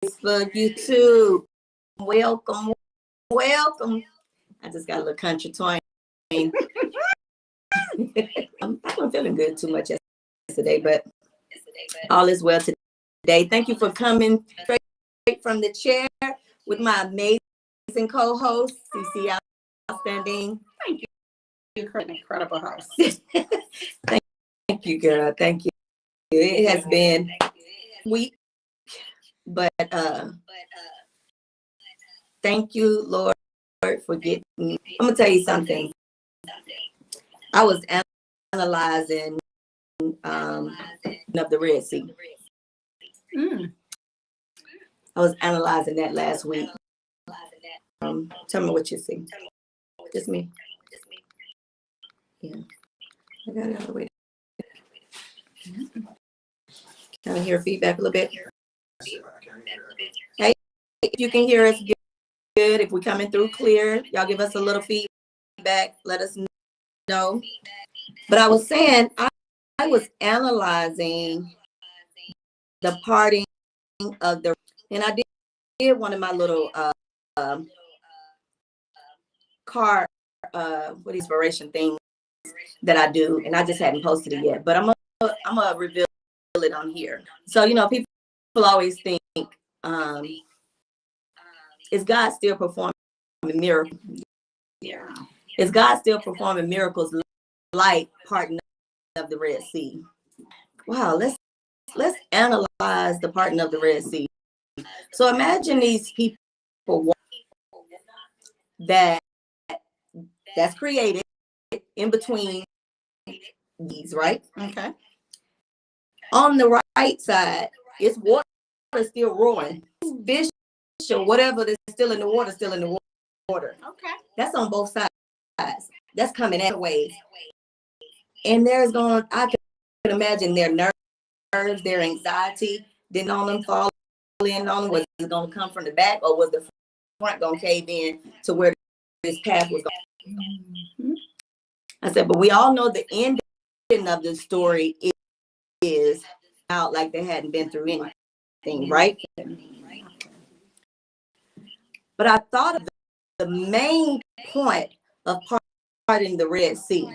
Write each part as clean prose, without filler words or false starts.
Facebook, YouTube. Welcome, welcome. I just got a little country twang. I wasn't feeling good too much yesterday, but all is well today. Thank you for coming straight from the chair with my amazing co-host, CiCi Outstanding. Thank you. You're an incredible host. Thank you, girl. Thank you. It has been a week, but thank you, Lord, for getting me. I'm gonna tell you something. I was analyzing of the Red Sea. I was analyzing that last week. Tell me what you see. Just me. Yeah. I got it out of the way. Can I hear feedback a little bit? Hey, if you can hear us good, if we're coming through clear, y'all give us a little feedback. Let us know. But I was saying, I was analyzing the parting of the, and I did one of my little card inspiration things that I do, and I just hadn't posted it yet. But I'm gonna reveal it on here. So people always think, is God still performing miracles? Yeah. Is God still performing miracles like parting of the Red Sea? Wow, let's analyze the parting of the Red Sea. So imagine these people that's created in between these, right? Okay. On the right side, it's water still roaring. Fish or whatever that's still in the water, water. Okay. That's on both sides. That's coming at waves. And I can imagine their nerves, their anxiety, didn't on them fall in on them. Was it going to come from the back, or was the front going to cave in to where this path was going? Mm-hmm. I said, but we all know the ending of the story is out like they hadn't been through anything, right? But I thought of the main point of parting the Red Sea.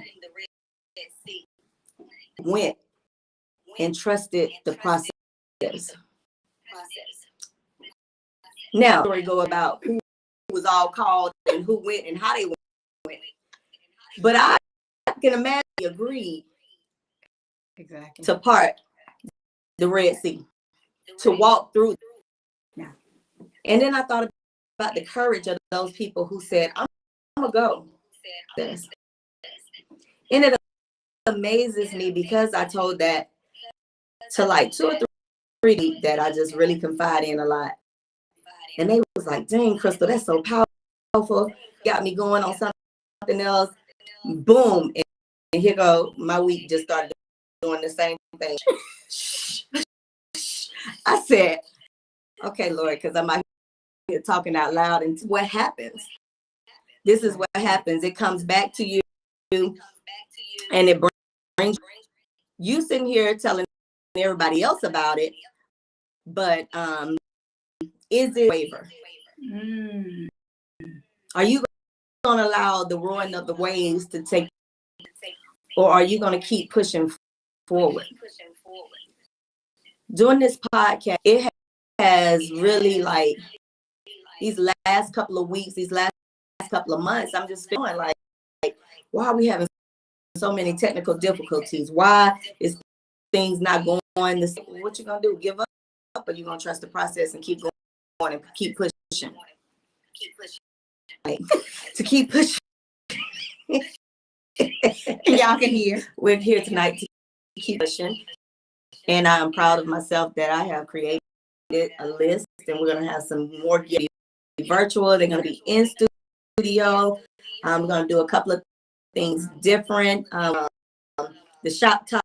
Went and trusted the process. Now, story go about who was all called and who went and how they went. But I can imagine they agreed to part the Red Sea, to walk through. Yeah. And then I thought about the courage of those people who said, I'm gonna go. And it amazes me because I told that to like 2 or 3 that I just really confide in a lot. And they was like, dang, Crystal, that's so powerful. Got me going on something else. Boom. And here go, my week just started doing the same thing. I said, okay, Lord, because I'm out here talking out loud. And what happens? This is what happens. It comes back to you, and it brings you sitting here telling everybody else about it. But is it a waiver? Are you going to allow the roaring of the waves to take, or are you going to keep pushing forward? Doing this podcast, it has really, like, these last couple of weeks, these last couple of months, I'm just feeling like why are we having so many technical difficulties? Why is things not going the same? What you gonna do? Give up, or you gonna trust the process and keep going and keep pushing? Like, to keep pushing. Y'all can hear. We're here tonight to keep pushing, and I'm proud of myself that I have created a list, and we're gonna have some more virtual. They're gonna be in studio. I'm gonna do a couple of things different. The shop talk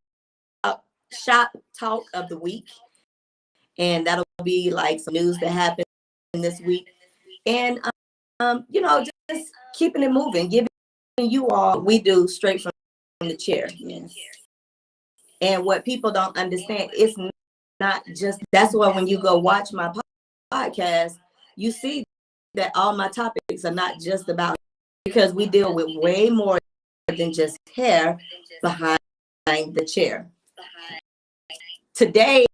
of the week, and that'll be like some news that happened this week, and just keeping it moving, giving you all we do straight from the chair. Yes. And what people don't understand, it's not just, that's why when you go watch my podcast, you see that all my topics are not just about, because we deal with way more than just hair behind the chair. Today's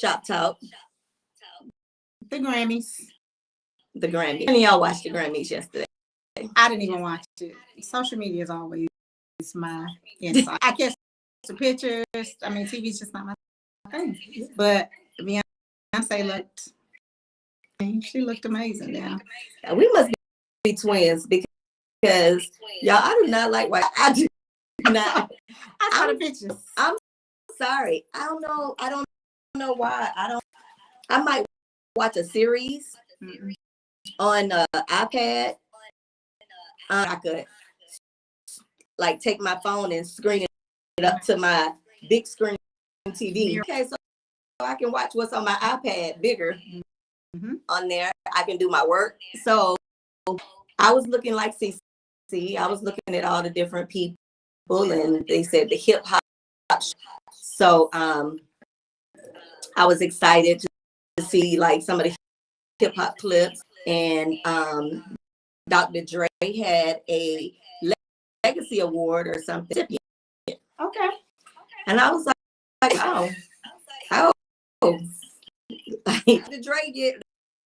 shop talk, The Grammys. the Grammys. And y'all watched the Grammys yesterday. I didn't even watch it. Social media is always my insight. I catch the pictures. I mean, TV's just not my thing. But Beyonce looked, she looked amazing now. We must be twins because y'all, I do not like white. I do not. I saw the pictures. I'm sorry. I don't know why. I might watch a series on iPad. I could like take my phone and screen it up to my big screen TV. Okay, so I can watch what's on my iPad bigger on there. I can do my work. So I was looking like CiCi. I was looking at all the different people, and they said the hip hop. So I was excited to see like some of the hip hop clips, and Dr. Dre had a legacy award or something. Okay. And I was like, oh. Dr. Dre get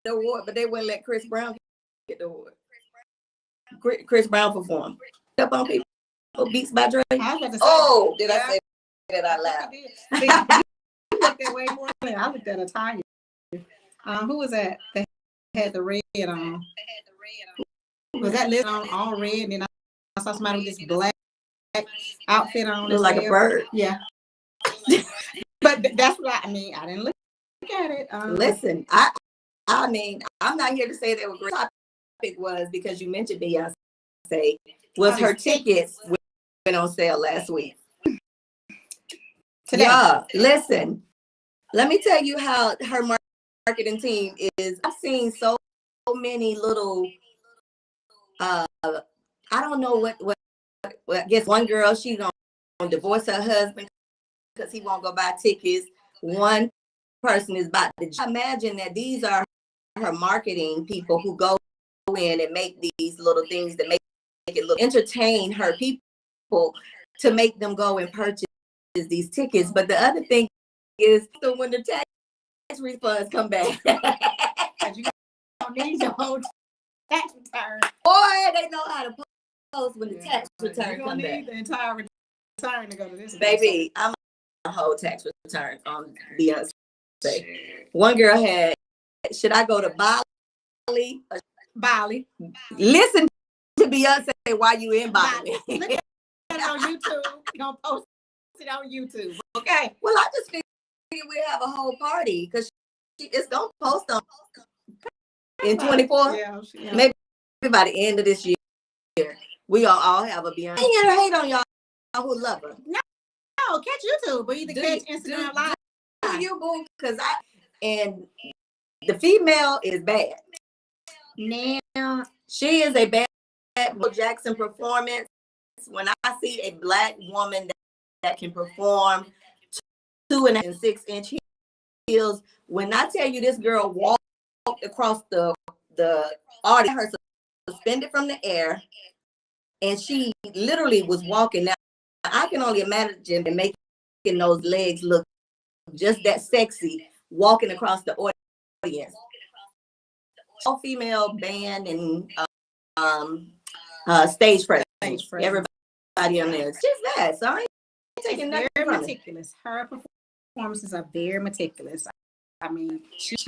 the award, but they wouldn't let Chris Brown get the award. Chris Brown performed. Up on people, Beats by Dre. Oh, did I say that out loud? You looked at way more than I looked at a tire. Who was that? They had the red on. Was that lit on all red? And then I saw somebody with this black outfit on. Look like a bird. Yeah. But that's what I mean. I didn't look at it. Listen, I mean, I'm not here to say that what great topic was because you mentioned Beyonce. Was her tickets went on sale last week? Today. Yeah, listen. Let me tell you how her marketing team is. I've seen so many little. I don't know what. I guess one girl, she's gonna divorce her husband because he won't go buy tickets. One person is about to imagine that these are her marketing people who go in and make these little things that make it look entertain her people to make them go and purchase these tickets. But the other thing is, so when the tax refunds come back, you don't need your whole tax return. Boy, they know how to post when the tax return come back. You don't need the entire return to go to this. Baby, I'm a whole tax return on Beyonce. One girl had, should I go to Bali? Bali. Listen to Beyonce while you in Bali. Look at it on YouTube. You're going to post it on YouTube. Okay. Well, I just figured we'd have a whole party because it's going to post on in 24. Yeah. Maybe by the end of this year, we all have a Beyonce. I ain't gonna hate on y'all who love her. No, catch YouTube, but either catch Instagram Live. Do you, boo? Because and the female is bad. Now she is a bad Michael Jackson performance. When I see a black woman that can perform 2.5 and 6-inch heels, when I tell you this girl walked across the audience, her suspended from the air, and she literally was walking. Now I can only imagine making those legs look just that sexy, walking across the audience. All female band and stage presence. Everybody on there. It's just that. So I ain't taking nothing very from meticulous. Her performances are very meticulous. I mean, she's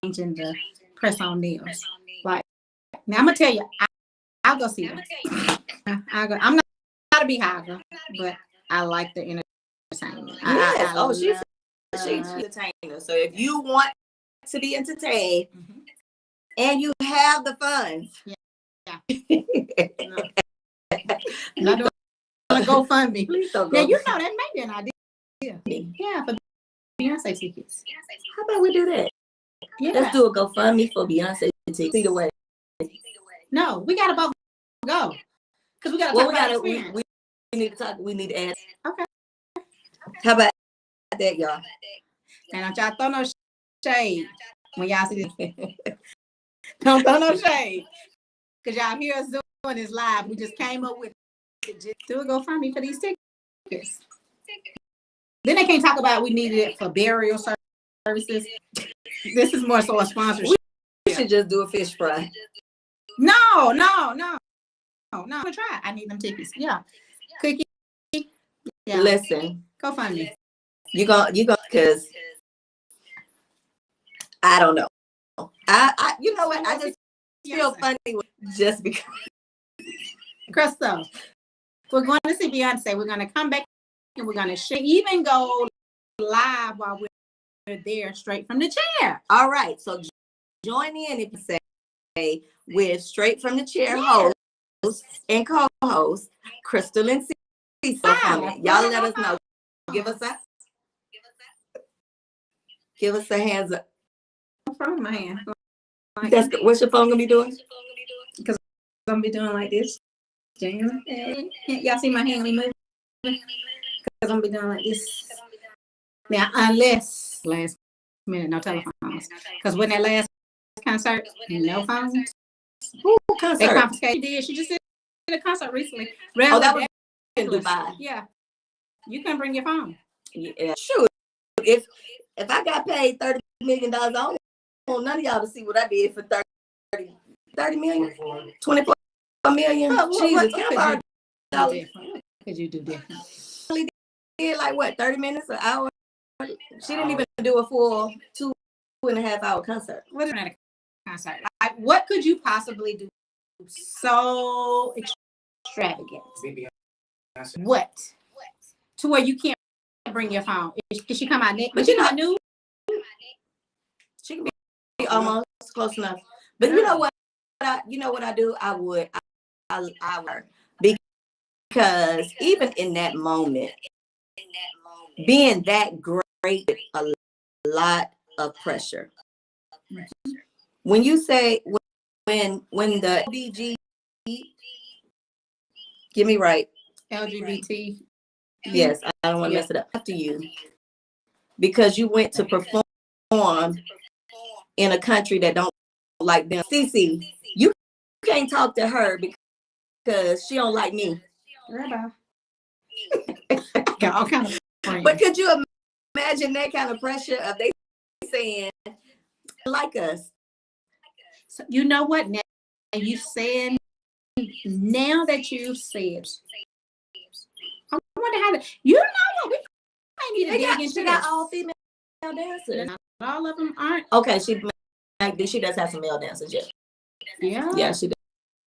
changing the press-on nails. Like, now I'm gonna tell you, I'll go see her. I'm not a beehiver, but I like the entertainment. Yes. She's an entertainer. So if you want to be entertained and you have the funds, not doing a GoFundMe. Please don't now go. you know that may be an idea. Yeah, for Beyonce tickets. How about we do that? Yeah. Let's do a GoFundMe for Beyonce tickets. Either way. No, we gotta both go. Because we gotta talk about experience. We need to talk. We need to ask. Okay. How about that, y'all? And y'all throw no shade. when y'all see this. Don't throw no shade. Because y'all hear us doing this live. We just came up with it. Just do a GoFundMe for these tickets. Then they can't talk about we needed it for burial services. This is more so a sponsorship. We should just do a fish fry. No. I'm gonna try. I need them tickets. Yeah. Cookie. Yeah. Listen. GoFundMe. You go because I don't know. I you know what? I just feel funny just because. Crystal, we're going to see Beyonce. We're going to come back and we're going to even go live while we're there, straight from the chair. All right. So join in if you say with Straight from the Chair host and co-host Crystal and CiCi. Y'all let us know. Give us a hands up. From my hand. That's good. What's your phone gonna be doing? Because I'm gonna be doing like this. Y'all see my hand moving? Because I'm gonna be doing like this. Now, unless last minute, no telephones. Because when that last concert, no phones. Ooh, concert. They confiscated. She just did a concert recently. Oh, that was in Dubai. Yeah. You can bring your phone. Yeah. Shoot. If I got paid $30 million, I don't want none of y'all to see what I did for 30 million, 24 million. Jesus, what could you do different? She did like what, 30 minutes, an hour? She didn't even do a full 2.5 hour concert. What is a concert? Like, what could you possibly do so extravagant? What? To where you can't bring your phone. Can she come out next? But you know, new. She can be almost close enough. But you know what? You know what I do? I would. Because even in that moment, being that great, a lot of pressure. When you say when the LBG, get me right. LGBT. Yes, I don't want to mess it up. After you, because you went to perform in a country that don't like them. CiCi, you can't talk to her because she don't like me. Got all kind of friends. But could you imagine that kind of pressure of they saying like us? So, you know what? Now you said. Now that you've said, I wonder how to. You know what? We might need to dig into. She got all female dancers. Not all of them aren't. Okay, she does have some male dancers. Yeah, she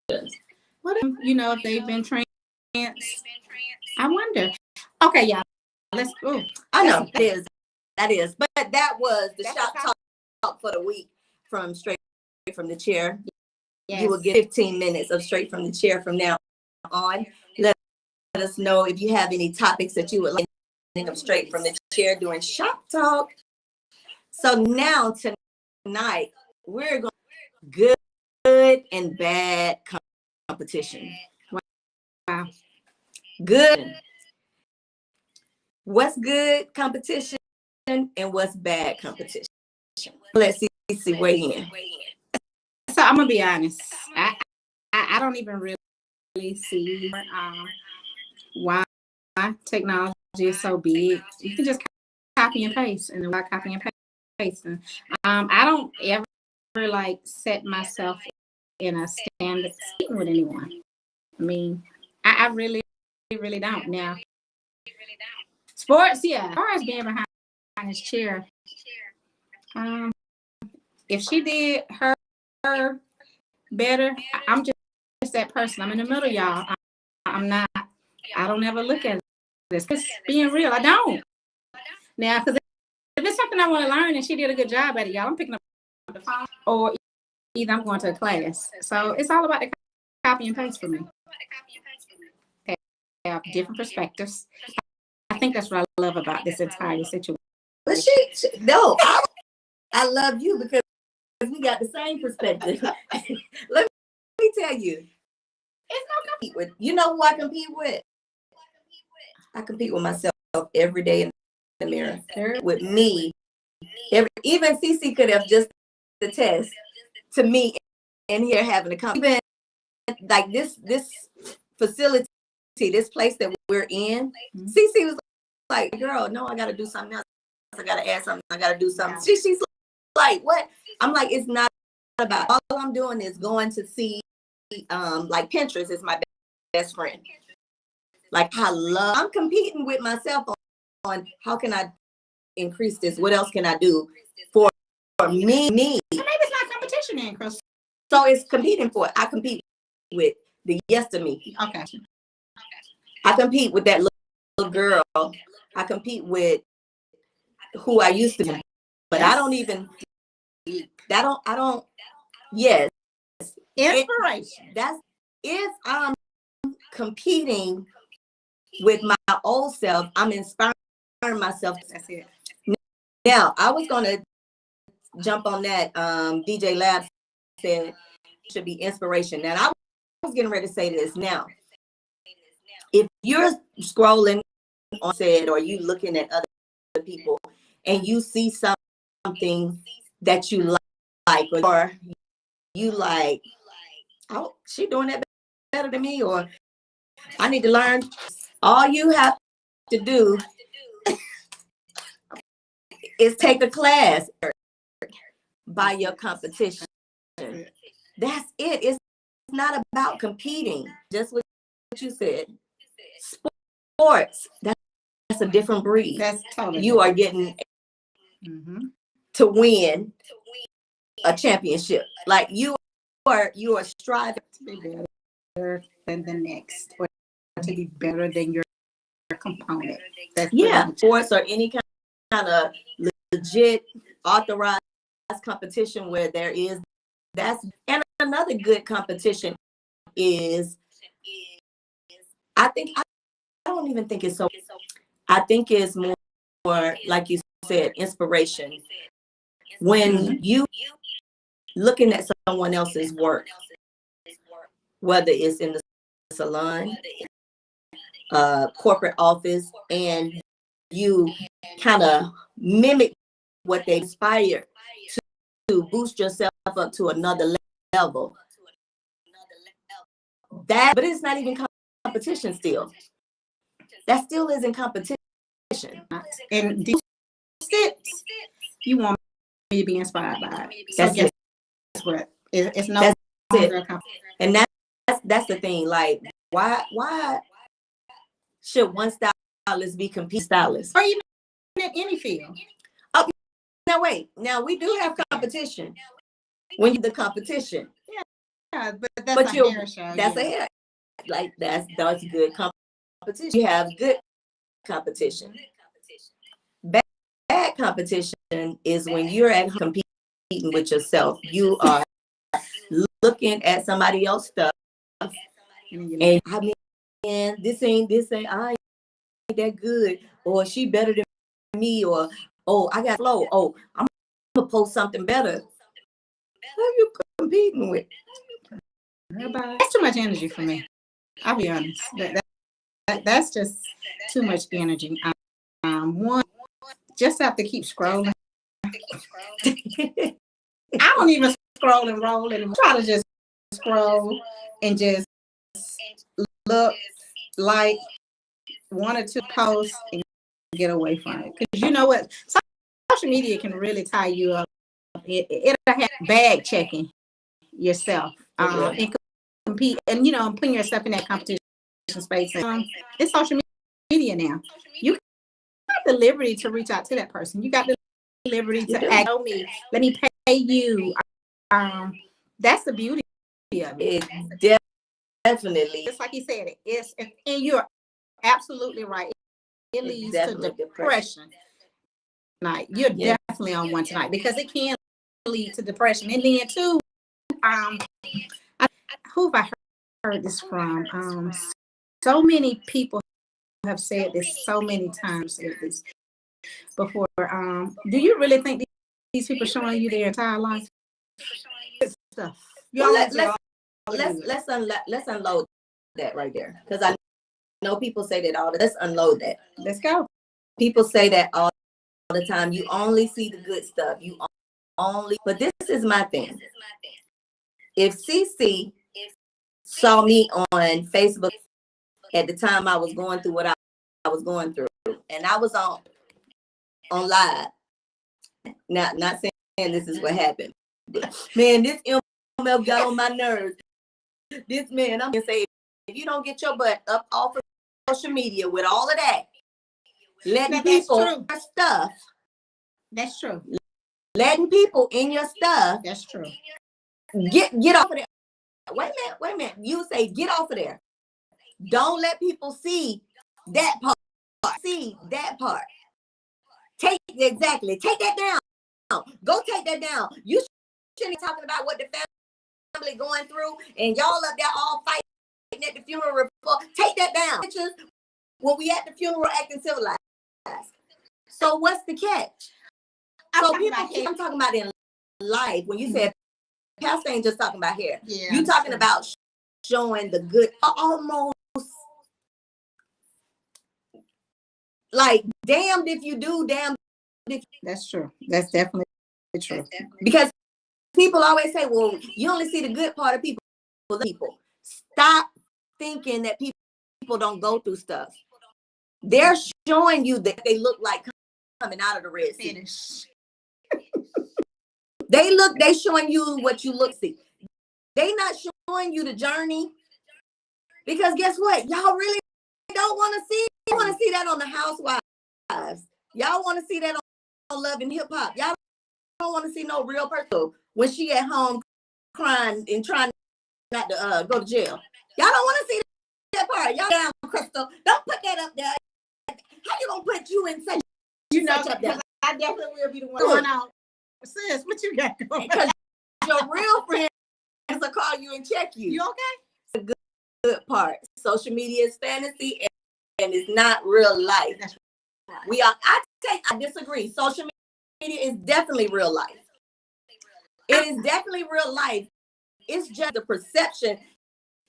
does. What you know if they've been trained? I wonder. Okay, y'all. Let's go. I know that is. But that was the shop talk for the week from Straight from the Chair. Yes. You will get 15 minutes of Straight from the Chair from now on. Let us know if you have any topics that you would like to think of Straight from the Chair during shop talk. So now tonight we're going good and bad competition. Wow. Good. What's good competition and what's bad competition? Let's see weigh in. So I'm gonna be honest. I don't even really see why technology is so big. You can just copy and paste, and why copy and paste. And, I don't ever like set myself in a standard speaking with anyone. I mean, I really don't. Now, sports, yeah. As far as being behind his chair, if she did her better, I'm just that person. I'm in the middle, y'all. I'm not. I don't ever look at this. Just being real, I don't. Now, because if it's something I want to learn and she did a good job at it, y'all, I'm picking up the phone or either I'm going to a class. So it's all about the copy and paste for me. They have different perspectives. I think that's what I love about this entire situation. But I love you because we got the same perspective. Let me tell you, it's no compete with. You know who I compete with? I compete with myself every day in the mirror. With me, even CiCi could have just the test to me in here having a conversation. Like this facility, this place that we're in, CiCi was like, girl, no, I got to do something else. I got to add something. I got to do something. She's like, what? I'm like, it's not about, all I'm doing is going to see, like Pinterest is my best friend. Like I'm competing with myself on how can I increase this? What else can I do for me? So maybe it's not competition then, Crystal. So it's competing for it. I compete with the yes to me. Okay. I compete with that little girl. I compete with who I used to be. But I don't even, yes. Inspiration. That's if I'm competing with my old self, I'm inspiring myself. That's it. Now, I was going to jump on that. DJ Lab said it should be inspiration. Now, I was getting ready to say this. Now, if you're scrolling on said, or you looking at other people and you see something that you like, or you like, oh, she doing that better than me, or I need to learn. All you have to do is take a class by your competition. That's it. It's not about competing. Just what you said. Sports, that's a different breed. That's totally you are getting to win a championship. Like you are striving to be better than the next, or to be better than your component. That's sports or any kind of legit authorized competition where there is and another good competition is, I don't even think it's so, I think it's more like you said, inspiration. When you looking at someone else's work, whether it's in the salon, corporate office, and you kind of mimic what they inspire to boost yourself up to another level. But it's not even competition still. That still isn't competition. And these steps, you want me to be inspired by it. So That's guess what? It's no longer competition. And that's the thing. Like, why should one stylist be competing stylist? Or even in any field. Oh, now wait. Now we do have competition. When you're the competition. Yeah, but that's a hair show. That's a hair. Like that's good competition. You have good competition. Bad competition is when you're at home competing with yourself. You are looking at somebody else's stuff, and I mean, this ain't I ain't that good, or she better than me, or oh, I got flow. Oh, I'm gonna post something better. Who are you competing with? That's too much energy for me. I'll be honest. That's just too much energy. One, just have to keep scrolling. I don't even scroll and roll and try to just scroll and just look like one or two posts and get away from it. Because you know what? Social media can really tie you up. It'll have bag checking yourself and compete, and putting yourself in that competition space. It's social media now. You got the liberty to reach out to that person. You got the liberty to ask me. Let me pay you. That's the beauty of it. Definitely. Just like you said, and you're absolutely right. It leads to depression. Like you're definitely on one tonight, because it can lead to depression. And then too, who have I heard this from? So many people have said this so many times before. Do you really think these people showing you their entire life? Stuff. Let's unload that right there, because I know people say that all. Let's unload that. Let's go. People say that all the time. You only see the good stuff. You only, but this is my thing. If CiCi saw me on Facebook at the time I was going through what I was going through, and I was on live, not saying this is what happened, but man, this ML got on my nerves. This man, I'm gonna say, if you don't get your butt up off of social media with all of that, letting people stuff. That's true. Letting people in your stuff. That's true. Get off of there. Wait a minute. You say get off of there. Don't let people see that part. See that part. Take that down. Go take that down. You shouldn't be talking about what the family going through, and y'all up there all fighting at the funeral report. Take that down. Pictures when we at the funeral acting civilized. So what's the catch? So I'm talking about in life. When you said pastor ain't just talking about hair. Yeah, you talking about showing the good, almost like damned if you do, damned if you. That's true. That's definitely true. Because people always say, well, you only see the good part of people. Stop thinking that people don't go through stuff. They're showing you that they look like coming out of the Red Sea. They showing you what you look see. They not showing you the journey. Because guess what? Y'all really don't want to see. You want to see that on the Housewives. Y'all want to see that on Love and Hip Hop. Y'all don't want to see no real person when she at home crying and trying not to go to jail. Y'all don't want to see that part. Y'all down, Crystal. Don't put that up there. How you gonna put you in such? Up there? I definitely will be the one going out. Sis, what you got going? Because your real friends will call you and check you. You okay? The good part. Social media is fantasy and it's not real life. That's right. I disagree. Social media is definitely real life. It is definitely real life. It's just the perception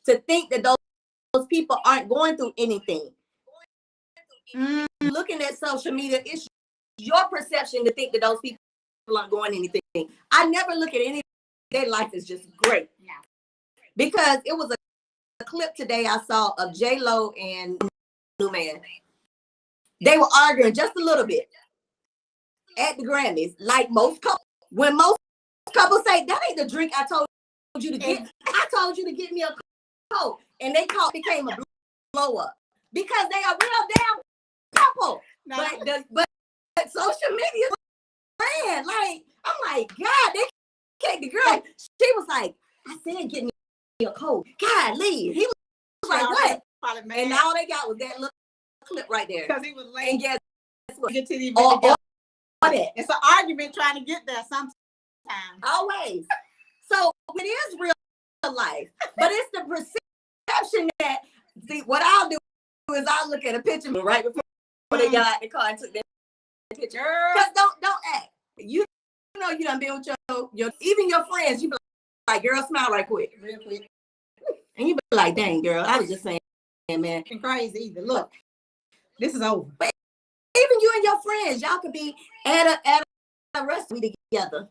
to think that those people aren't going through anything. Looking at social media, it's your perception to think that those people aren't going anything. I never look at any. Their life is just great. Yeah. Because it was a clip today I saw of J-Lo and new man. They were arguing just a little bit at the Grammys, like most couples. When most couples say, that ain't the drink I told you to get. I told you to get me a Coke. And they became a blow up. Because they are real damn couple. No. But social media, man, like, I'm like, God, they kicked the girl. She was like, I said, get me a Coke. God, leave. He was like, what? And all they got was that little clip right there. Because he was late. And guess what? It's an argument trying to get there sometimes. Always. So it is real life. But it's the perception that, see, what I'll do is I'll look at a picture right before they got out the car and took that picture. Because don't act. You know you done been with your even your friends, you be like, girl, smile right quick. Real quick. And you be like, dang, girl, I was just saying, man. And crazy either. Look, this is over. But even you and your friends, y'all could be at a restaurant together.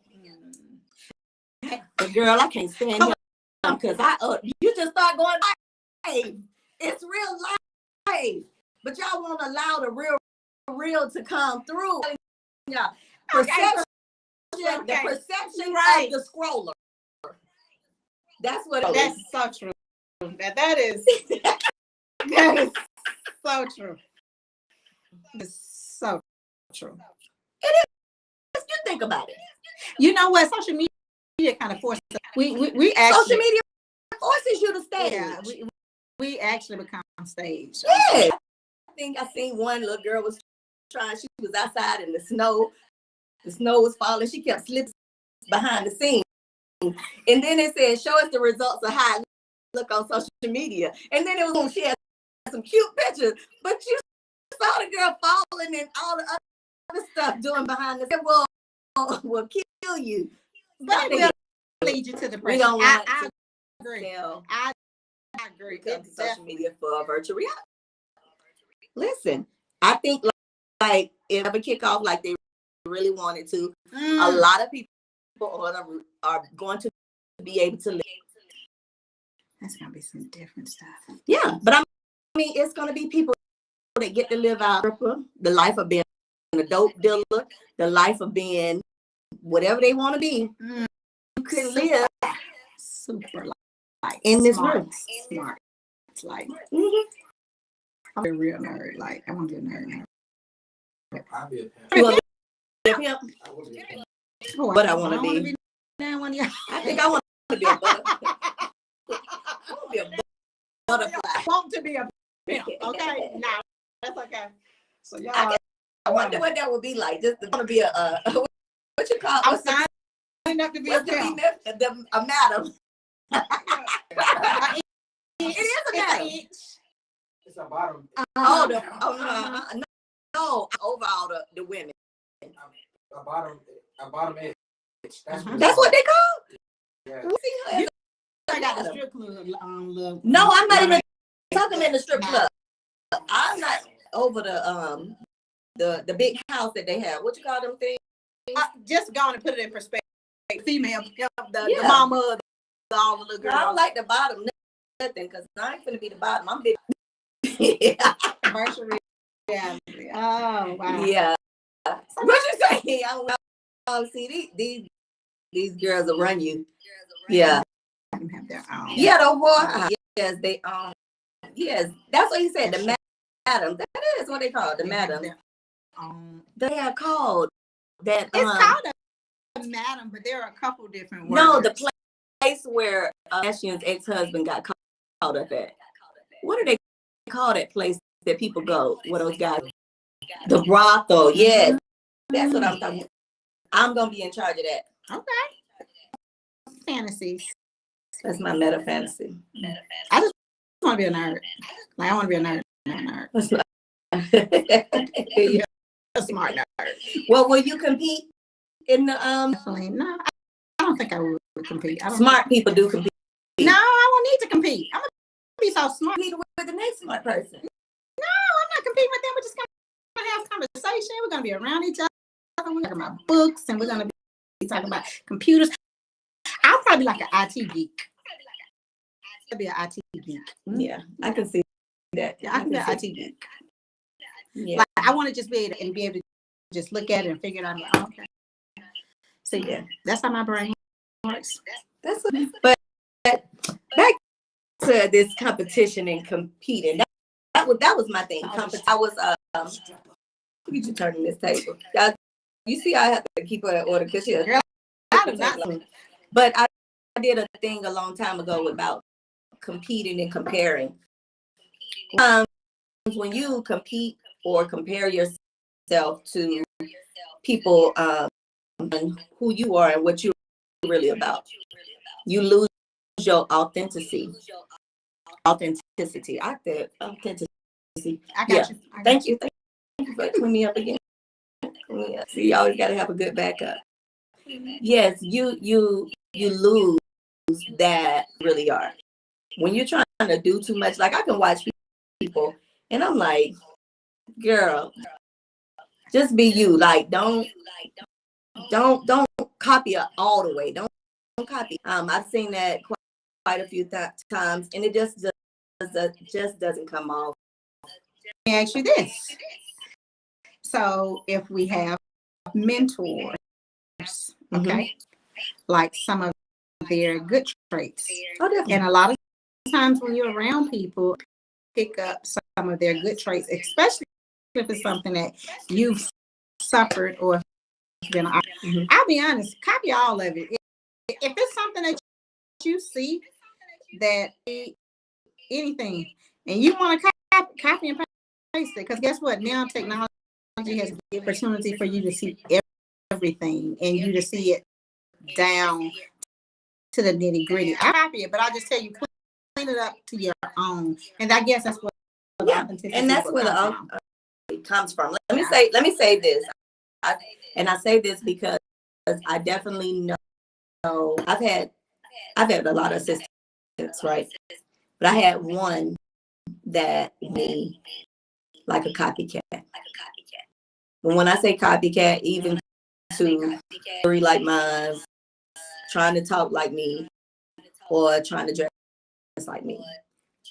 But girl, I can't stand him because you just start going, hey, it's real life. But y'all won't allow the real to come through. Yeah. Perception, the perception of the scroller. That's what it is. That's so true. That is so true. It's so true. It is. You think about it. You know what? Social media kind of forces us. We actually, social media forces you to stage. Yeah, we actually become stage. Yeah. I think I seen one little girl was trying. She was outside in the snow. The snow was falling. She kept slipping behind the scene. And then it said, show us the results of how it look on social media. And then it was when she had some cute pictures. But you saw the girl falling and all the other stuff doing behind the scene. Will kill you. But it will lead you to depression. We don't want I to agree. I agree. Come to social media for a virtual reality. Listen, I think like if ever kick off like they really wanted to, a lot of people people are going to be able to live. That's gonna be some different stuff. Yeah, but I mean, it's gonna be people that get to live out the life of being a dope dealer, the life of being whatever they want to be. You could live super like in this smart, room. Smart. It's like Mm-hmm. I'm a real nerd. Like I want to be a nerd. I'll be a You pimp. wanna be a pimp? I will be a pimp. What I want to be? Now one of y'all. I think I want to be a butterfly. I want to be a butterfly. I want to be a pimp. Okay, now that's okay. So y'all. I wonder what that would be like. Just to want to be a what you call? I'm signing up to be a pimp. A madam. It is a madam. It's a bottom. No, over all the women. A bottom edge. That's what they call. Yeah. We see her as I got the madam. strip club. No, I'm not even talking in the strip club. I'm not over the big house that they have. What you call them things? Just going to put it in perspective. Female, the Yeah. mama, all the little girls. I don't like the bottom nothing because I ain't finna be the bottom. I'm big. Yeah. Commercial reality. Oh wow. Yeah. What you say? Oh, see these girls will run you. Yeah. Can have their own. Yeah, the whore. Yes, they yes, that's what he said. The madam. That is what they call it, the madam. They are called that. It's called a madam, but there are a couple different words. No, the place where Ashton's ex-husband got caught up at. What do they call that place that people go? What those guys? The brothel. Yes, that's what I'm talking about. I'm gonna be in charge of that. Okay. Fantasies. That's my meta fantasy. I just want to be a nerd. Like I want to be a nerd. Not a nerd. Yeah. A smart nerd. Well, will you compete in the Definitely. No, I don't think I would compete. smart people do compete. No, I won't need to compete. I'm gonna be so smart. Compete with the next smart person. No, I'm not competing with them. We're just gonna have conversation. We're gonna be around each other. We're talking about books, and we're gonna be talking about computers. I'll probably be like an IT geek. I'll be an IT geek. Yeah, I can see that. Yeah, I can be an IT geek. Yeah. Like I want to just be able to just look at it and figure it out. Like, oh, okay. So yeah, that's how my brain works. That's what. But back to this competition and competing. That was my thing. I was look at you turning this table. You see, I have to keep her in order because she's. But I did a thing a long time ago about competing and comparing. When you compete or compare yourself to people who you are and what you're really about, you lose your authenticity. Authenticity. I said authenticity. I got Yeah. you. Thank you. Thank you for cleaning me up again. Yeah. See, you always got to have a good backup. Yes, you lose that really are. When you're trying to do too much, like I can watch people and I'm like, girl, just be you. Like don't copy it all the way. Don't copy. I've seen that quite a few times and it just doesn't come off. Let me ask you this. So if we have mentors, okay, like some of their good traits, and a lot of times when you're around people, pick up some of their good traits, especially if it's something that you've suffered or been. I'll be honest, copy all of it. If it's something that you see that anything, and you want to copy and paste it, because guess what? Now technology has the opportunity for you to see everything and you to see it down to the nitty gritty. I copy it, but I just tell you, clean it up to your own. And I guess that's what and that's where it comes from. Let me say this. I say this because I definitely know I've had a lot of assistants, right? But I had one that me like a copycat. And when I say copycat, even to like mine, trying to talk like me or trying to dress like me.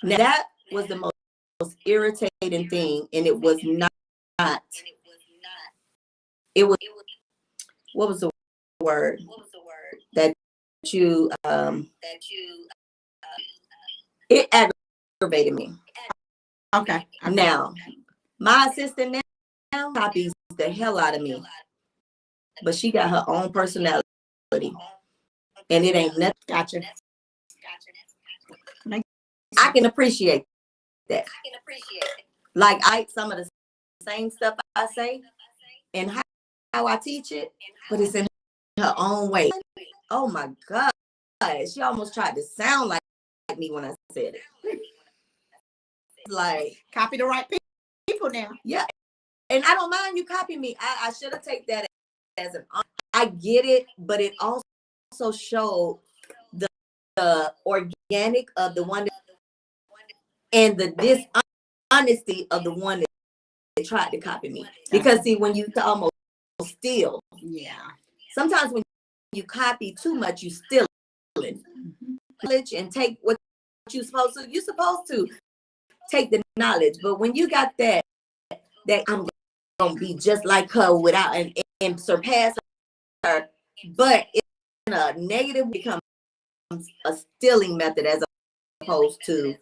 Now, that was the most irritating thing, and it was not. It was, what was the word that you it aggravated me. Okay. Now, my assistant now copies the hell out of me, but she got her own personality, and it ain't nothing. Gotcha. I can appreciate that. Like some of the same stuff I say and how I teach it, but it's in her own way. Oh my God. She almost tried to sound like me when I said it. Like, copy the right people now. Yeah. And I don't mind you copying me. I should have taken that as an honor. I get it, but it also showed the organic of the one and the dishonesty of the one that tried to copy me. Because see, when you almost steal, sometimes when you copy too much, you steal it. And take what you're supposed to take the knowledge. But when you got that I'm gonna be just like her without and surpass her, but in a negative becomes a stealing method as opposed to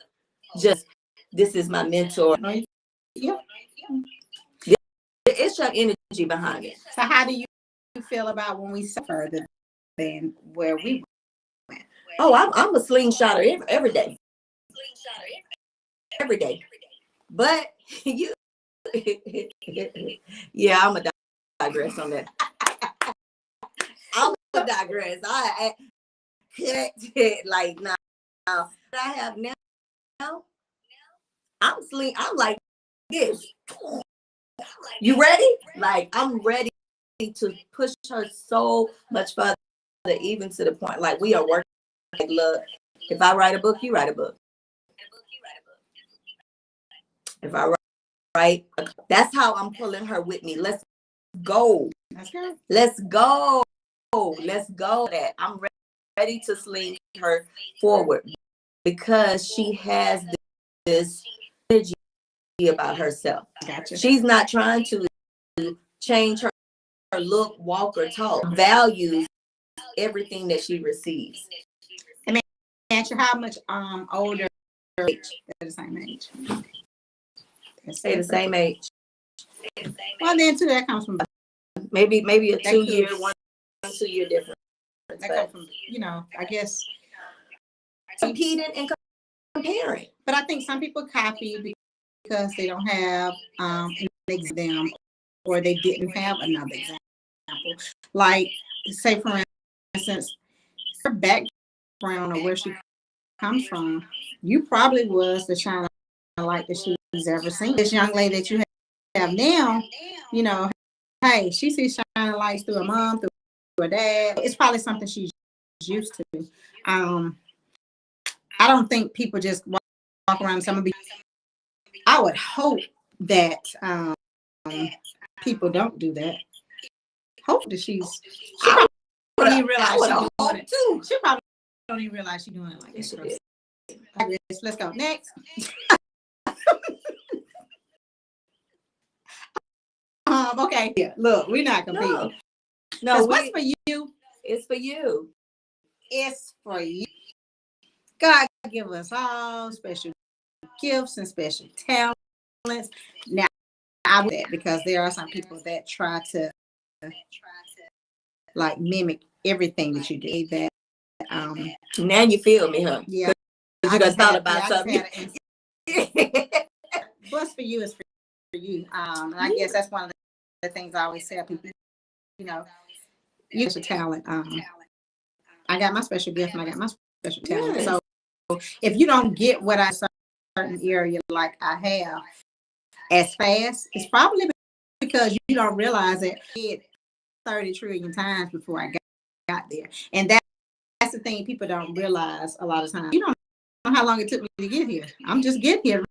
just this is my mentor. Yeah. It's your energy behind it. So how do you feel about when we suffer than where we went? Oh, I'm a slingshotter every day. Every day. But you yeah, I'm a digress on that. I'm a digress. I like now what I have now, I'm like this. You ready? Like I'm ready to push her so much further, even to the point like we are working. Like, look, if I write a book, you write a book. If I write, that's how I'm pulling her with me. Let's go. Let's go. Let's go. That I'm ready to sling her forward because she has this energy about herself. Gotcha. She's not trying to change her look, walk, or talk. Values everything that she receives. I mean, answer how much older age? They're the same age. Say the same age. Well, then too, that comes from maybe a 2 year, 1 2 year difference. That comes from, I guess competing and comparing. But I think some people copy because they don't have an exam or they didn't have another example. Like, say for instance, her background or where she comes from, you probably was the shining light that she's ever seen. This young lady that you have now, hey, she sees shining lights through her mom, through her dad. It's probably something she's used to. I don't think people just walk around. I would hope that people don't do that. Hope that she don't even realize she's doing it too. She probably don't even realize she's doing it like this. Let's go next. Okay. Yeah. Look, we're not competing. No, what's for you? It's for you. It's for you. God give us all special gifts and special talents. Now, I would that because there are some people that try to like mimic everything that you do. That now you feel me, huh? Yeah. You just thought about something. What's for you is for you. And I guess that's one of the things I always tell people. You have a talent. I got my special gift and I got my special talent. Yes. So if you don't get what I certain area like I have as fast, it's probably because you don't realize it 30 trillion times before I got there. And that's the thing people don't realize a lot of times. You don't know how long it took me to get here. I'm just getting here,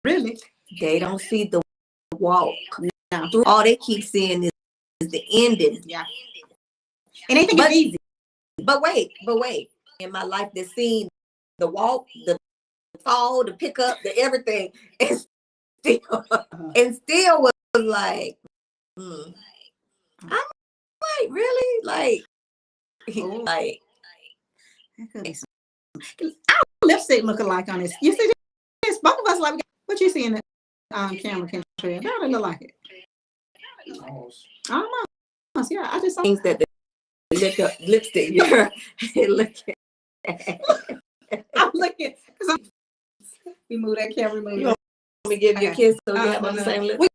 really. They don't see the walk. No. All they keep seeing is the ending. Yeah. And they think it's easy. But wait. In my life, that seen the walk, the fall, the pickup, the everything, and still was like, I'm like, really? Like, like, That could be some. Our lipstick looking like on this. You see this? Both of us like what you see in the camera, Kendra. That would look like it. Almost. Almost, yeah. I just saw things that the lipstick, you're looking at. I'm looking because we move that camera, move You that. want me to give you a kiss so we have on the no. same lip? We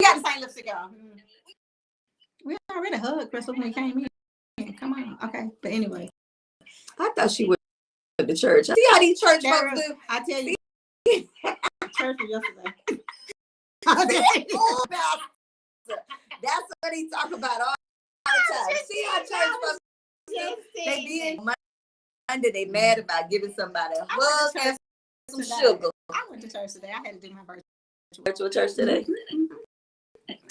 got the same lipstick on. We already hugged Crystal when we came in. Come on. Okay. But anyway. I thought she went to the church. See how these church That folks do? I tell you. Church was yesterday. Oh, pastor. That's what he talk about all the time. See how church folks do? They did Monday. They mad about giving somebody a hug and some sugar. I went to church today. I had to do my birthday. Virtual church today?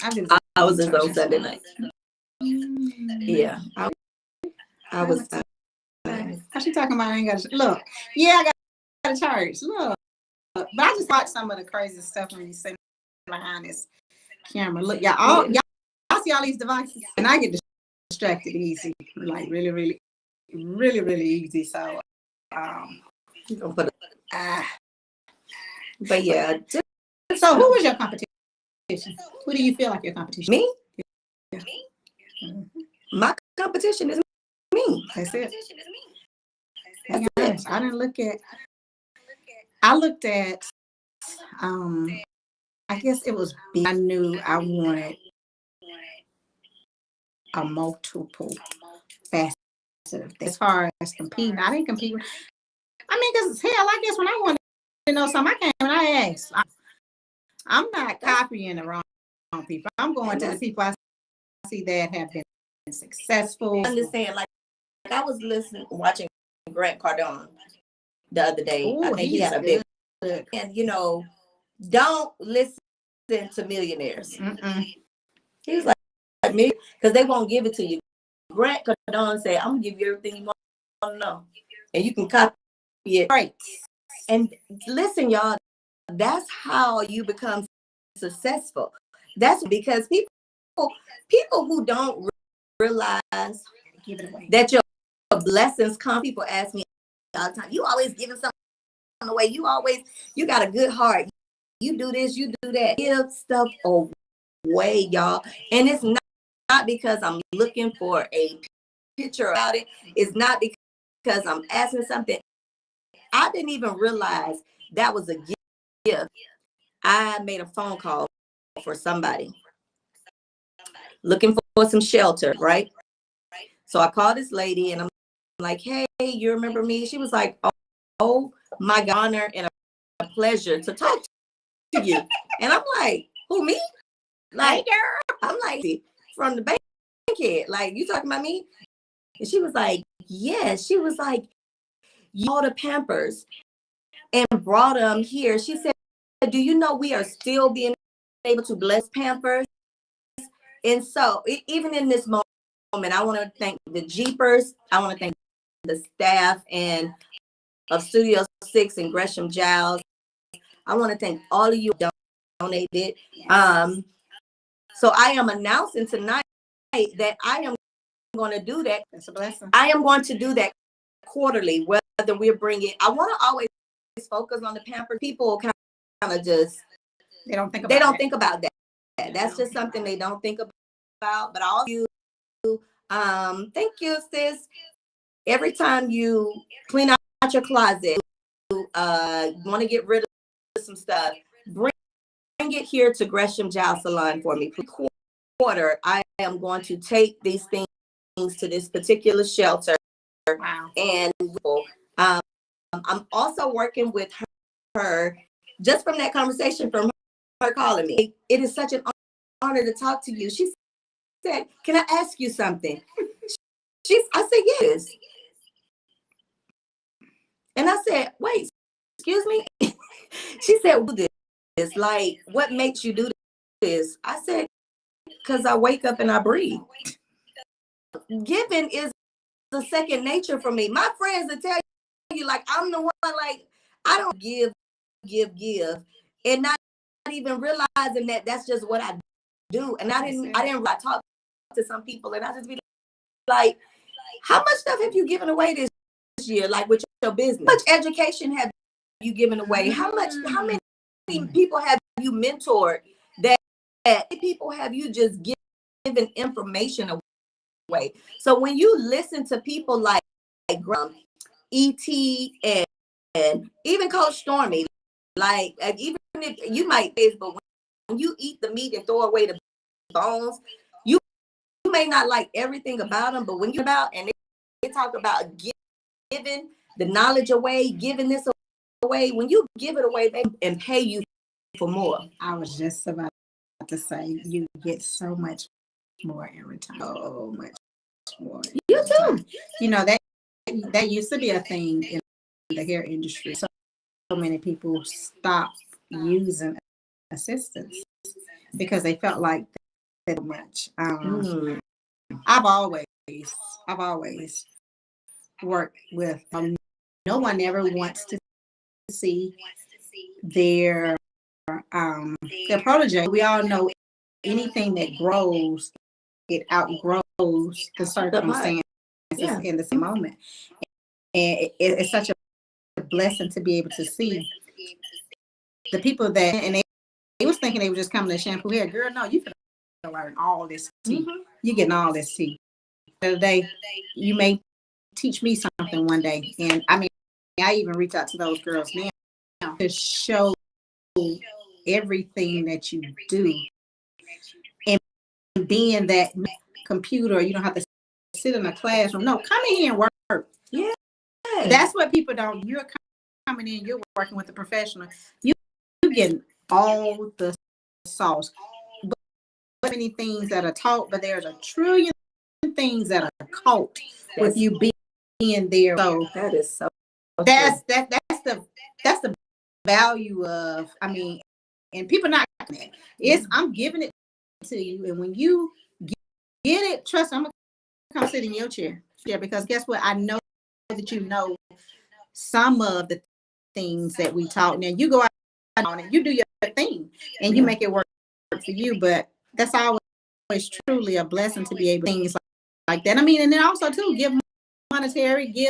I was just on Sunday night. Yeah. I was. How's she talking about? I ain't got to look. Yeah, I got to church. Look. But I just watch some of the crazy stuff when you sit behind this camera. Look, y'all see all these devices, and I get distracted easy, like really easy. So, but yeah. So, who was your competition? Who do you feel like your competition? Me? Yeah. My competition is me. That's it. That's it. I didn't look at. I looked at. I guess it was. I knew I wanted a multiple facet of that. As far as competing, I didn't compete. I mean, because hell, I guess when I wanted to know something, I came and I asked. I'm not copying the wrong people. I'm going to the people I see that have been successful. Understand? Like I was watching Grant Cardone the other day. Ooh, I think he had a big. And don't listen to millionaires. He was like me because they won't give it to you. Grant Cardone said, "I'm gonna give you everything you want to know, and you can copy it." Right. And listen, y'all, that's how you become successful. That's because people who don't realize that your blessings come. People ask me all the time, "You always giving something away. You got a good heart. You do this, you do that. Give stuff away, y'all." And it's not because I'm looking for a picture about it. It's not because I'm asking something. I didn't even realize that was a gift. I made a phone call for somebody looking for some shelter, right? So I called this lady and I'm like, "Hey, you remember me?" She was like, "Oh my God, honor and a pleasure to talk to you." And I'm like, "Who, me?" Like, hey, girl. I'm like, "From the bankhead, like, you talking about me?" And she was like, "Yes." She was like, "You bought the Pampers and brought them here." She said, "Do you know we are still being able to bless Pampers?" And so even in this moment, I want to thank the Jeepers. I want to thank the staff and of Studio 6 and Gresham Giles. I want to thank all of you who donated. So I am announcing tonight that I am going to do that. That's a blessing. I am going to do that quarterly, whether we're bringing. I want to always focus on the Pampers. People kind of just they don't think about that. That's just something they don't think about. But all of you, thank you, sis. Every time you clean out your closet, want to get rid of some stuff, bring it here to Gresham Giles Salon for me. Quarter, I am going to take these things to this particular shelter. Wow. And I'm also working with her just from that conversation, from her calling me. It is such an honor to talk to you. She said, "Can I ask you something?" I said, "Yes." And I said, "Wait, excuse me?" She said, "This, like, what makes you do this?" I said, "Because I wake up and I breathe." Giving is a second nature for me. My friends will tell you, like, I'm the one, like, I don't give, and not even realizing that that's just what I do. And I talk to some people, and I just be like, how much stuff have you given away this year, like with your business? How much education have you given away? How many people have you mentored? That people have you just given information away? So when you listen to people like E.T. and even Coach Stormy, like even if you might say, but when you eat the meat and throw away the bones, you may not like everything about them, but when you they talk about giving the knowledge away, giving this away, when you give it away, they and pay you for more. I was just about to say you get so much more in return. So much more. You too. You know that used to be a thing in the hair industry. So many people stopped using assistants because they felt like that much. I've always worked with. No one ever wants to see their protege. We all know anything that grows, it outgrows the circumstances in the same moment. And it's such a blessing to be able to see the people that, and they was thinking they were just coming to shampoo hair. Girl, no, you can learn all this tea. You're getting all this tea. The other day, you may teach me something one day. And I mean, I even reach out to those girls now to show everything that you do. And being that computer, you don't have to sit in a classroom. No, come in here and work. Yeah. That's what people don't. You're coming in, you're working with a professional. You get all the sauce. But many things that are taught, but there's a trillion things that are caught with you being there. So that is so that's the value of, I mean, and people not getting it. It's I'm giving it to you, and when you get it, trust me, I'm gonna come sit in your chair. Yeah, because guess what? I know that you know some of the things that we taught. Now you go out on it, you do your thing, and you make it work for you. But that's always truly a blessing to be able to do things like that. I mean, and then also too, give monetary, give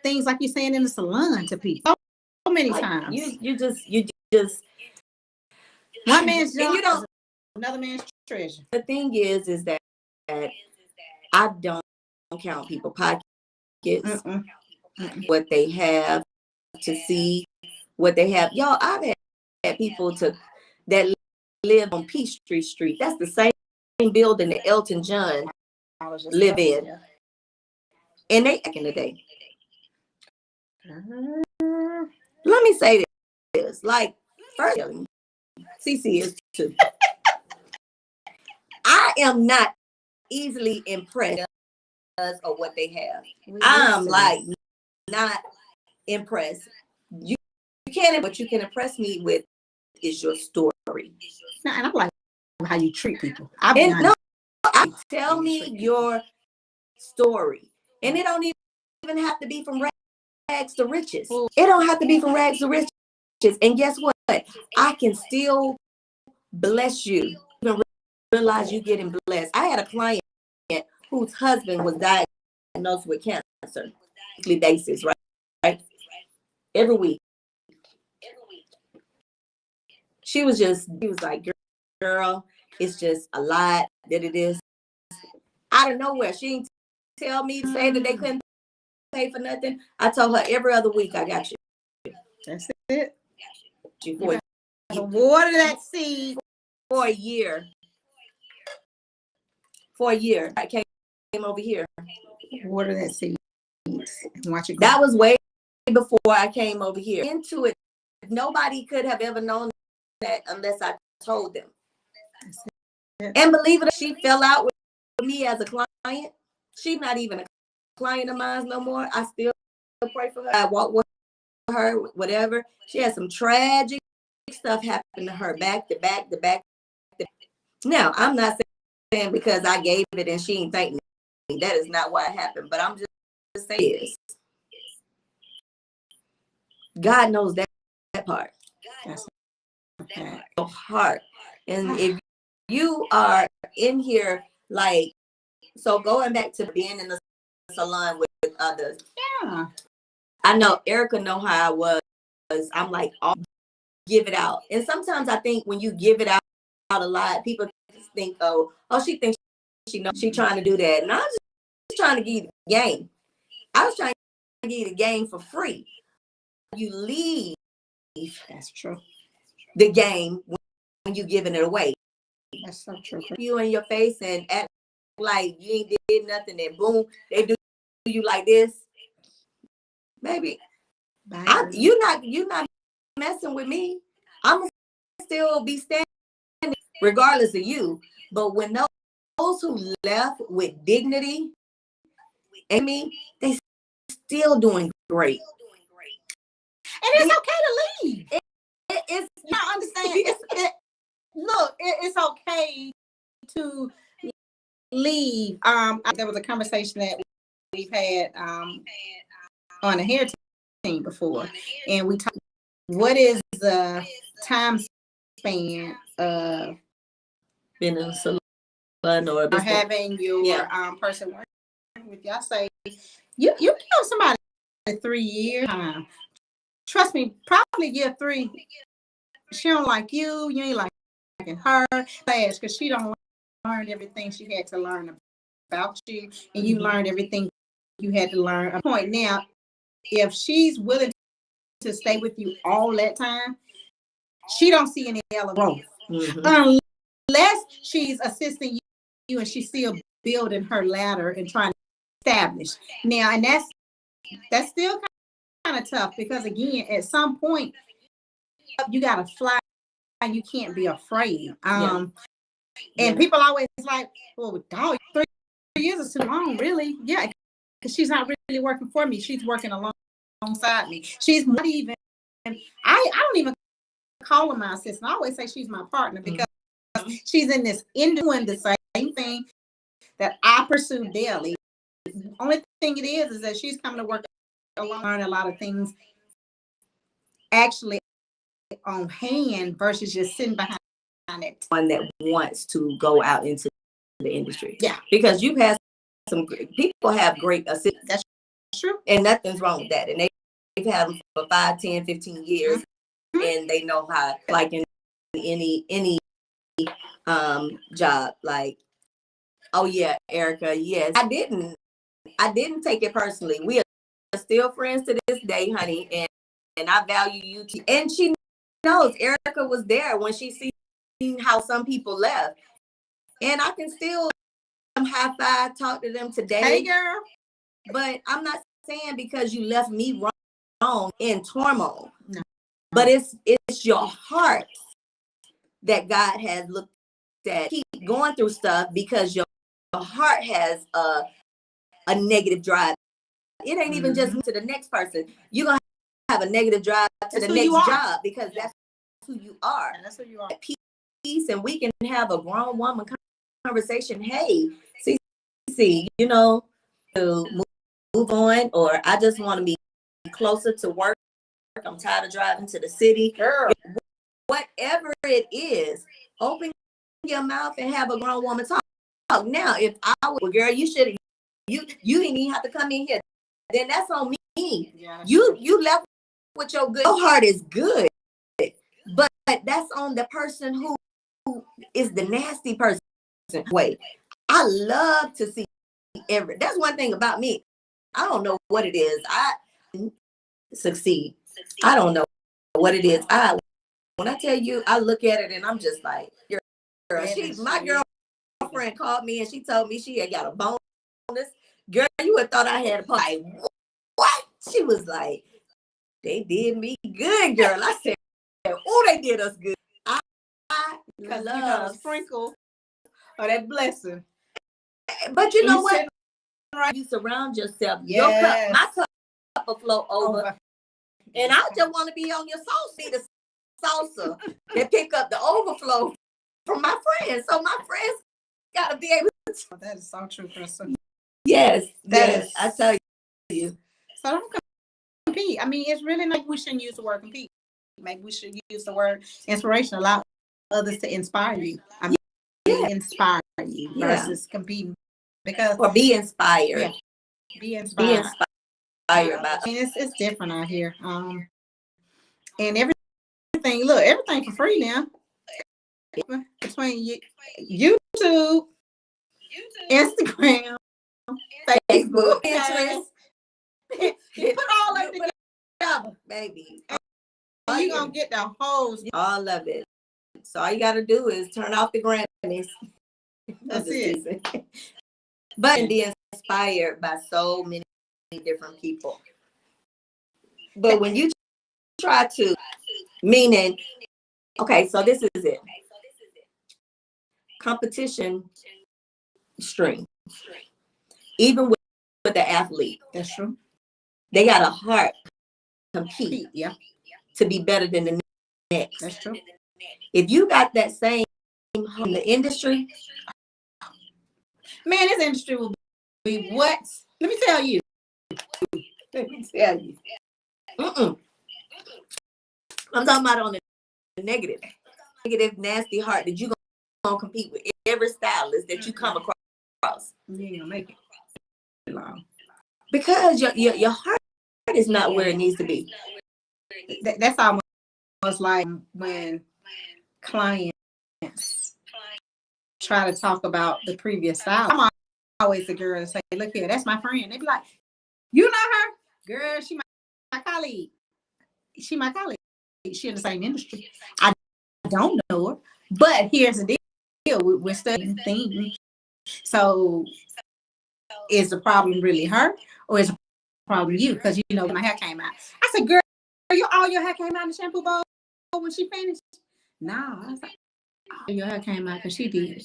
things like you're saying in the salon to people. So many times. You just one man's job, you don't another man's treasure. The thing is that I don't count people pockets, what they have to see, what they have. Y'all, I've had people that live on Peachtree Street. That's the same building that Elton John live in. Yeah. And they back in the day. Let me say this. Like, first, CiCi is too. I am not easily impressed or what they have. I'm like not impressed. You can't, what you can impress me with is your story. No, and I'm like how you treat people. Tell me your story. And it don't even have to be from rags to riches. It don't have to be from rags to riches. And guess what? I can still bless you. Even realize you getting blessed. I had a client whose husband was diagnosed with cancer, weekly basis, right? Every week. He was like, girl, it's just a lot that it is. Out of nowhere, she didn't tell me to say that they couldn't pay for nothing. I told her every other week, I got you. That's it. You water that seed for a year. For a year, I came over here. Water that seed. Watch it go. That was way before I came over here. Into it, nobody could have ever known that unless I told them. And believe it, she fell out with me as a client. She's not even a client of mine no more. I still pray for her. I walk with her, whatever. She had some tragic stuff happen to her back to back. Now, I'm not saying because I gave it and she ain't thank me. That is not why it happened. But I'm just saying this. God knows that part. That's okay. Your heart. And if you are in here, like, so going back to being in the salon with others. Yeah. I know Erica know how I was. I'm like, oh, give it out. And sometimes I think when you give it out a lot, people think, oh, she thinks she knows she trying to do that. And I'm just trying to give you the game. I was trying to give you the game for free. You leave. That's true. The game when you giving it away. That's so true. You in your face and act like you ain't did nothing, and boom, they do you like this. Baby, you not messing with me. I'm gonna still be standing regardless of you. But when those who left with dignity and me, they still doing great. And it's okay to leave. It's you don't understand. It's okay to leave. There was a conversation that we've had on a hair team before, and we talked. What is the time span of being in a salon or having your person working with you? I say you give somebody 3 years time. Trust me, probably year 3. She don't like you. You ain't liking her class because she don't learn everything she had to learn about you, and you learned everything you had to learn. A point now, if she's willing to stay with you all that time, she don't see any other growth unless she's assisting you and she's still building her ladder and trying to establish. Now, and that's still kind of tough because again, at some point, you gotta fly. You can't be afraid. And people always like, well, dog, 3 years is too long, really. Yeah, because she's not really working for me. She's working alongside me. She's not even. I don't even call her my assistant. I always say she's my partner because she's in this doing the same thing that I pursue daily. The only thing it is that she's coming to work alone, learn a lot of things actually on hand versus just sitting behind it. One that wants to go out into the industry. Yeah. Because you've had some people have great assistants. That's true. And nothing's wrong with that. And they've had them for 5, 10, 15 years. And they know how, like in any job, like, oh yeah, Erica, yes. I didn't take it personally. We are still friends to this day, honey. And I value you too. And she knows Erica was there when she seen how some people left. And I can still high five, talk to them today. Hey girl. But I'm not saying because you left me wrong in turmoil. No. But it's your heart that God has looked at. Keep going through stuff because your heart has a negative drive. It ain't even just to the next person. You're going to have a negative drive to the next job because that's who you are. And that's who you are. Peace, and we can have a grown woman conversation. Hey, CiCi, to move on, or I just want to be closer to work. I'm tired of driving to the city. Girl. Whatever it is, open your mouth and have a grown woman talk. Now, if I was, girl, you should have. You didn't even have to come in here. Then that's on me. Yeah, you left with your good. Your heart is good, but that's on the person who is the nasty person. Wait, I love to see that's one thing about me. I don't know what it is. I succeed. I don't know what it is. When I tell you, I look at it and I'm just like, girl. My girlfriend called me and she told me she had got a bonus. Girl, you would have thought I had a like, what? She was like, they did me good, girl. I said, oh, they did us good. I love sprinkle or that blessing. But you know what? Right. You surround yourself. Yes. Your cup, my cup will flow over. And I just want to be on your salsa, the salsa that pick up the overflow from my friends. So my friends got to be able to. That is so true, Crystal. Yes, That yes, is- I tell you. So don't compete. I mean, it's really like we shouldn't use the word compete. Maybe we should use the word inspiration. Allow others to inspire you. I mean, inspire you versus competing. Because Or be inspired. yeah, be Be inspired. inspired by. I mean, it's different out here. And everything. Look, everything for free now. Between YouTube, Instagram, Facebook, Pinterest. You put all of it together, baby. and you're gonna get the whole. All of it. So all you gotta do is turn off the Grammys. That's it. But be inspired by so many different people. But when you try to, meaning, okay, so this is it. Competition string. Even with the athlete. That's true. They got a heart to compete. Yeah. To be better than the next. That's true. If you got that same in the industry, man, this industry will be what? Let me tell you. Mm-mm. I'm talking about on the negative, nasty heart that you gonna compete with every stylist that you come across. You ain't gonna make it long because your heart is not where it needs to be. That's almost like when clients try to talk about the previous style. I'm always the girl to say, "Look here, that's my friend." They be like, "You know her, girl? She my colleague. She my colleague. She in the same industry. I don't know her, but here's the deal: we're studying things. So, is the problem really her, or is the problem you? Because you know my hair came out. I said, "Girl, all your hair came out in the shampoo bowl when she finished." Nah, I was like, "All your hair came out because she did.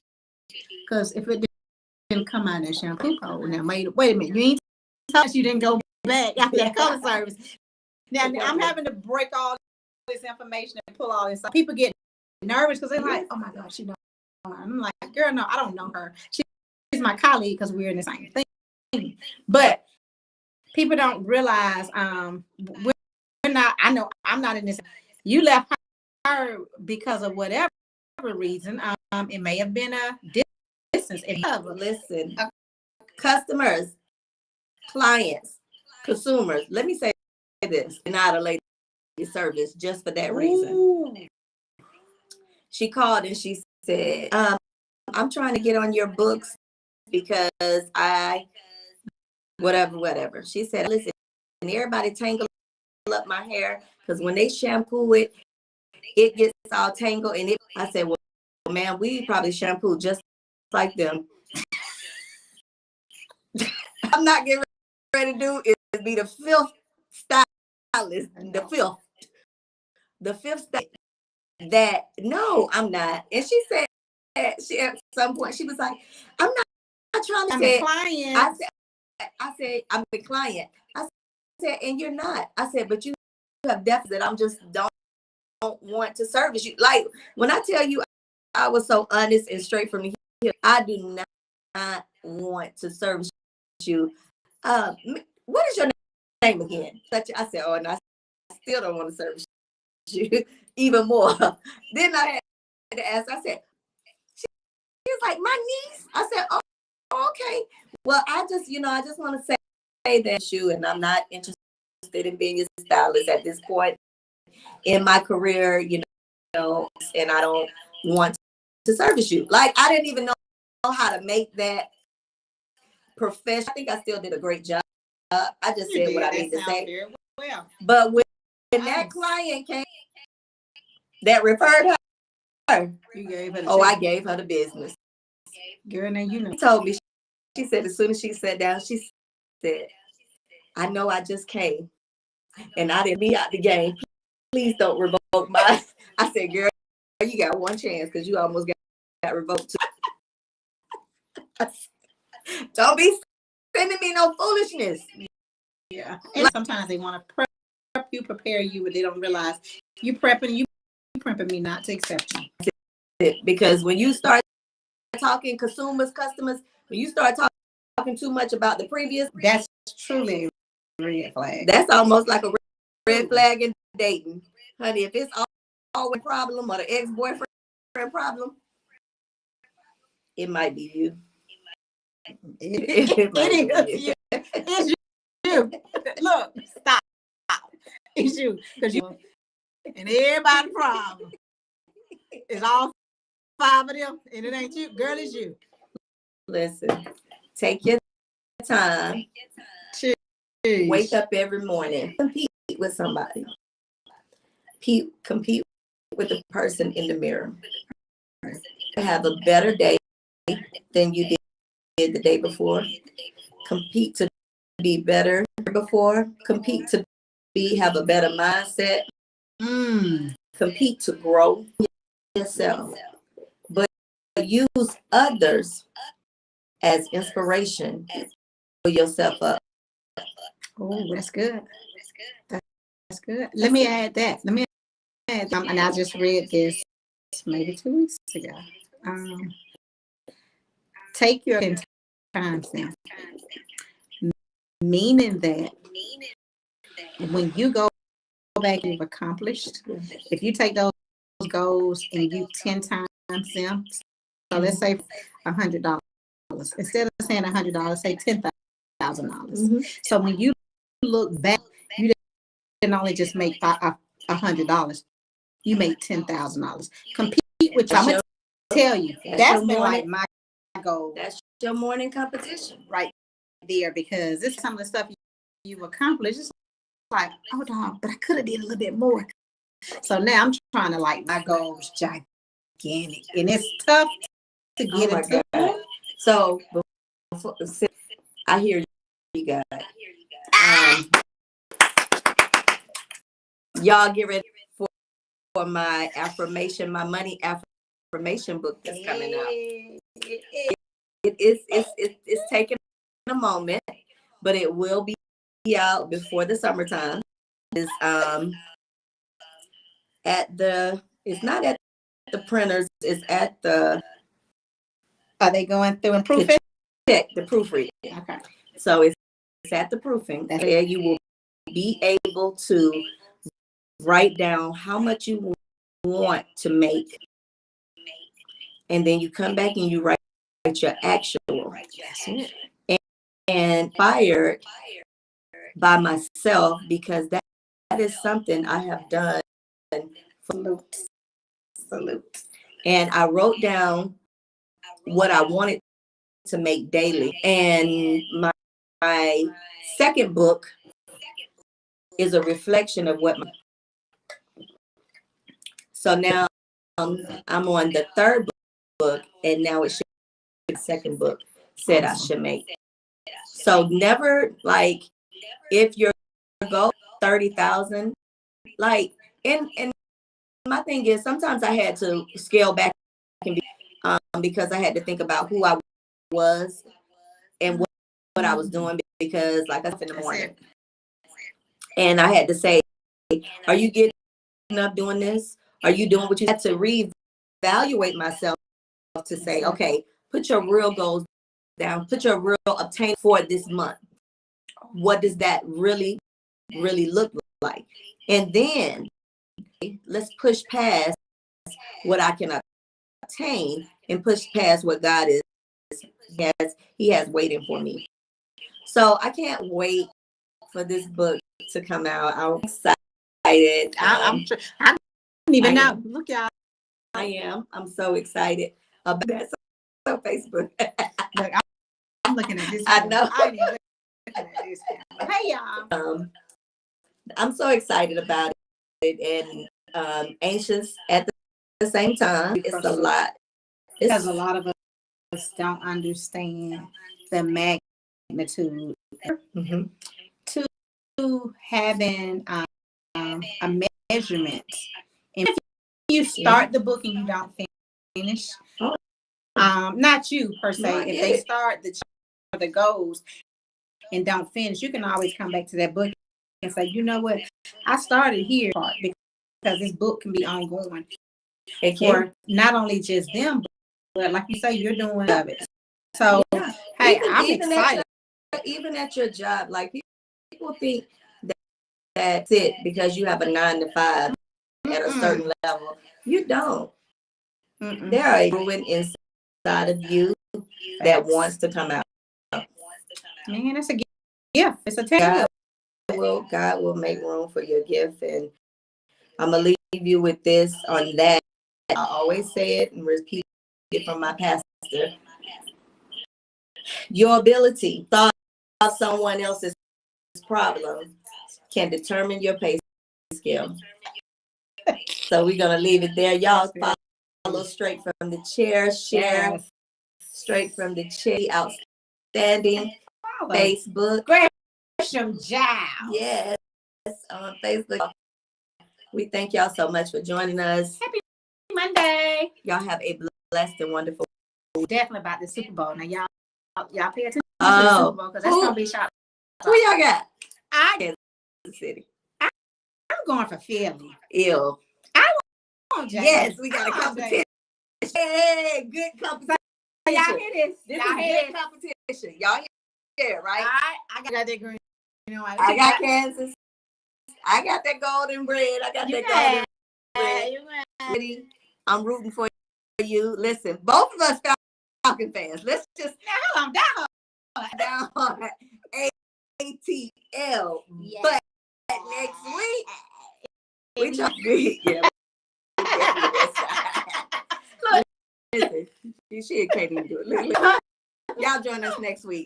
Because if it didn't come out in that shampoo bowl, now wait a minute, you ain't telling us you didn't go back after that color service." Now I'm having to break all this information and pull all this. People get nervous because they're like, "Oh my gosh, you know." I'm like, "Girl, no, I don't know her. She's my colleague because we're in the same thing." But people don't realize we're not. I know I'm not in this. You left her because of whatever reason. It may have been a distance. Listen, customers, clients, consumers. Let me say this: not a lady service just for that reason. Ooh. She called and she said, "I'm trying to get on your books because I whatever." She said, "Listen, everybody tangle up my hair because when they shampoo it, it gets all tangled." And I said, "Well, man, we probably shampoo just like them." I'm not getting ready to do is be the fifth stylist, the fifth stylist that no, I'm not. And she said, she at some point she was like, "I'm not trying to say." I said, "I'm the client." I said, "And you're not." I said, "But you have deficit. I'm just don't want to service you." Like when I tell you, I was so honest and straight from the hip. I do not want to service you. What is your name again? I said, "Oh, and I still don't want to service you even more." Then I had to ask. I said, "She was like my niece." I said, "Oh, okay. Well, I just want to say that you and I'm not interested in being a stylist at this point in my career, and I don't want to service you." Like I didn't even know how to make that professional. I think I still did a great job. I just said what I need to say. Well. But when that client came that referred her, You gave her I gave her the business. Girl, now you know. She told me, she said as soon as she sat down, she said, "I know I just came and I didn't be out the game. Please don't revoke my." I said, "Girl, you got one chance because you almost got revoked too." Don't be sending me no foolishness. Yeah. And sometimes they want to prepare you, but they don't realize you prepping me not to accept you. Because when you start talking consumers, customers, when you start talking too much about the previous, That's truly a red flag. that's almost like a red flag in dating. Honey, if it's always a problem or the ex-boyfriend problem, it might be you. It might be you. It's you. Look, stop. It's you. Because you and everybody's problem. It's all 5 of them, and it ain't you. Girl, it's you. Listen, take your time. Jeez. Wake up every morning. Compete with somebody. Compete with the person in the mirror. Have a better day than you did the day before. Compete to be better before. Compete to have a better mindset. Compete to grow yourself. But use others as inspiration to build yourself up. Oh, that's good. That's good. Let me add that. And I just read this maybe 2 weeks ago. Take your time stamp. Meaning that when you go back, you've accomplished. If you take those goals and you 10 times them, so let's say $100. Instead of saying $100, say $10,000. So when you look back, you didn't only just make $100. You made $10,000. Compete with you. I'm gonna tell you that's been like my goal. That's your morning competition right there, because this is some of the stuff you've accomplished. It's like, oh dog, but I could have did a little bit more. So now I'm trying to like my goals gigantic, and it's tough to get into. So before, I hear you guys. Y'all get ready for my affirmation, my money affirmation book that's coming out. It's taking a moment, but it will be out before the summertime. It's it's not at the printers, it's at the. Are they going through and proofing? Check the proofreading. Okay. So it's at the proofing. There you will be able to write down how much you want to make. And then you come back and you write your actual. And inspired by myself, because that is something I have done. Salute. And I wrote down what I wanted to make daily. And my second book is a reflection of what so now I'm on the third book, and now it's the second book said I should make. So never, like, if your goal 30,000, like, and my thing is sometimes I had to scale back because I had to think about who I was and what I was doing, because like I said in the morning, and I had to say, are you getting up doing this? Are you doing what you had to reevaluate myself to say, okay, put your real goals down, put your real obtain for this month. What does that really look like? And then let's push past what I can obtain and push past what God he has waiting for me. So I can't wait for this book to come out. I'm excited. I don't even know. Look, y'all. I am. I'm so excited about that. So Facebook. Look, I'm looking at this. I know. I ain't even looking at this. Hey, y'all. I'm so excited about it, and anxious at the same time. It's a lot. Because a lot of us don't understand the magnitude to having a measurement. And if you start the book and you don't finish, not you per se, if they start the goals and don't finish, you can always come back to that book and say, you know what, I started here because this book can be ongoing for not only just them, but like you say, you're doing of it. So hey, I'm excited. Even at your job, like people think that's it because you have a 9 to 5 at a certain level. You don't. There are ruin inside of you that wants to come out. Man, that's a gift. It's a talent. God will make room for your gift, and I'm gonna leave you with this on that. I always say it and repeat it from my pastor. Your ability to solve someone else's problem can determine your pay scale. So we're gonna leave it there. Y'all follow straight from the chair, share straight from the chair. Outstanding. Facebook. Gresham Jow. Yes, on Facebook. We thank y'all so much for joining us. Happy Monday. Y'all have a blessed and wonderful. Definitely about the Super Bowl. Now y'all pay attention to the Super Bowl because that's gonna be shot. Who y'all got? Kansas City. I'm going for Philly. Ill. I want James. Yes, we got a competition. Hey, good competition. Y'all hear this? This Y'all is hear good this? competition. Y'all hear it, right? I got that green. You know, I got Kansas. I got that golden bread. I got that golden bread. I'm rooting for you. Listen, both of us Falcon fans. Let's just down. ATL. Yes. But next week, we try to yeah. Look, listen, she can't even do it. Look. Y'all join us next week.